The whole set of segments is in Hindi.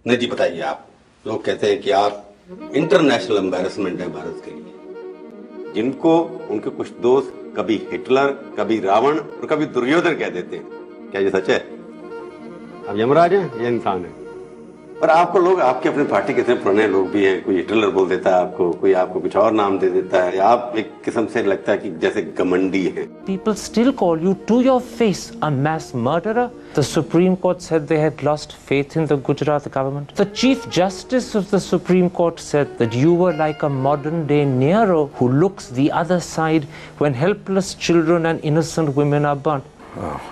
नहीं जी, बताइए आप। लोग कहते हैं कि आप इंटरनेशनल एम्बैरेसमेंट है भारत के लिए। जिनको उनके कुछ दोस्त कभी हिटलर, कभी रावण और कभी दुर्योधन कह देते हैं। क्या ये सच है? अब यमराज हैं या इंसान है? पर आपको लोग, आपके अपने पार्टी के इतने पुराने लोग भी हैं, कोई हिटलर बोल देता है आपको, कोई आपको कुछ और नाम दे देता है, आप एक किस्म से लगता है कि जैसे घमंडी है। People still call you to your face a mass murderer. The Supreme Court said they had lost faith in the Gujarat government. The Chief Justice of the Supreme Court said that you were like a modern-day Nero who looks the other side when helpless children and innocent women are burnt.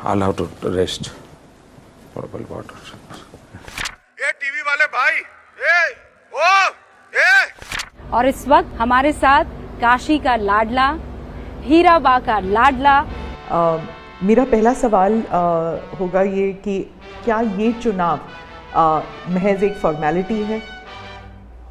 I'll have to rest for a while. Water. ये टीवी वाले भाई, और इस वक्त हमारे साथ काशी का लाडला, हीराबा का लाडला। मेरा पहला सवाल होगा ये कि क्या ये चुनाव महज एक फॉर्मेलिटी है?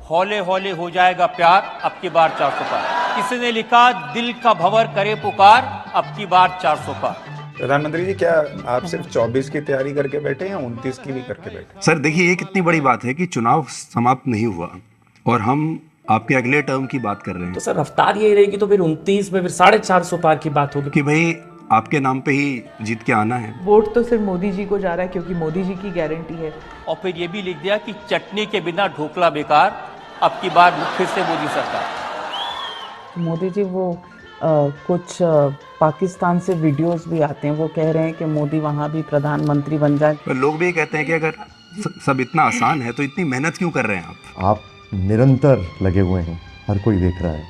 हौले हौले हो जाएगा प्यार, अब की बार 400 पार। किसी ने लिखा दिल का भंवर करे पुकार, अब की बार 400 पार। प्रधानमंत्री जी, क्या आप सिर्फ 24 की तैयारी करके बैठे या 29 की भी करके बैठे? सर देखिए, ये कितनी बड़ी बात है कि चुनाव समाप्त नहीं हुआ और हम आपके अगले टर्म की बात कर रहे हैं। तो सर रफ्तार यही रहेगी तो फिर 29 में फिर 450 पार की बात होगी कि भाई आपके नाम पे ही जीत के आना है। वोट तो सिर्फ मोदी जी को जा रहा है क्योंकि मोदी जी की गारंटी है। और फिर ये भी लिख दिया कि चटनी के बिना ढोकला बेकार, अब की बार फिर से मोदी सरकार। मोदी जी वो कुछ पाकिस्तान से वीडियोस भी आते हैं, वो कह रहे हैं कि मोदी वहाँ भी प्रधानमंत्री बन जाए। लोग भी कहते हैं कि अगर सब इतना आसान है तो इतनी मेहनत क्यों कर रहे हैं आप निरंतर लगे हुए हैं, हर कोई देख रहा है।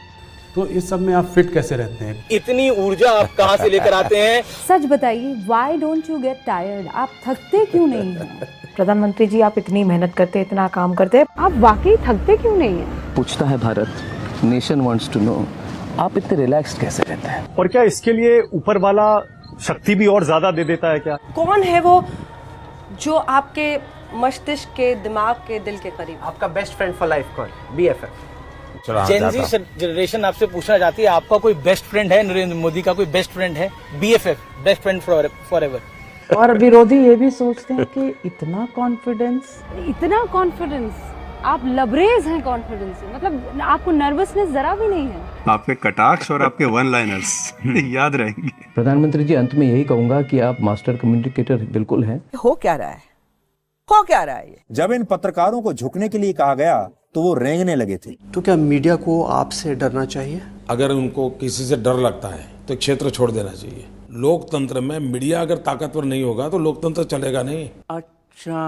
तो इस सब में आप फिट कैसे रहते हैं? इतनी ऊर्जा आप कहाँ से लेकर आते हैं? सच बताइए, why don't you get tired? आप थकते क्यों नहीं हैं? प्रधानमंत्री जी, आप इतनी मेहनत करते, इतना काम करते, आप वाकई थकते क्यों नहीं हैं? पूछता है Bharat, nation wants to know, आप इतने रिलैक्स्ड कैसे रहते हैं? और क्या इसके लिए ऊपर वाला शक्ति भी और ज्यादा दे देता है क्या? कौन है वो जो आपके मस्तिष्क के, दिमाग के, दिल के करीब? आपका बेस्ट फ्रेंड फॉर लाइफ कौन? BFF। जेन जी जनरेशन आपसे पूछना चाहती है, आपका कोई बेस्ट फ्रेंड है? नरेंद्र मोदी का कोई बेस्ट फ्रेंड है? BFF, best friend for ever. और विरोधी ये भी सोचते हैं कि इतना कॉन्फिडेंस, आप लबरेज हैं कॉन्फिडेंस से, मतलब आपको नर्वसनेस जरा भी नहीं है। आपके कटाक्ष और आपके वन लाइनर्स याद रहेंगे। प्रधानमंत्री जी, अंत में यही कहूंगा कि आप मास्टर कम्युनिकेटर बिल्कुल हैं। हो क्या रहा है ये? जब इन पत्रकारों को झुकने के लिए कहा गया तो वो रेंगने लगे थे। तो क्या मीडिया को आपसे डरना चाहिए? अगर उनको किसी से डर लगता है तो क्षेत्र छोड़ देना चाहिए। लोकतंत्र में मीडिया अगर ताकतवर नहीं होगा तो लोकतंत्र चलेगा नहीं। अच्छा।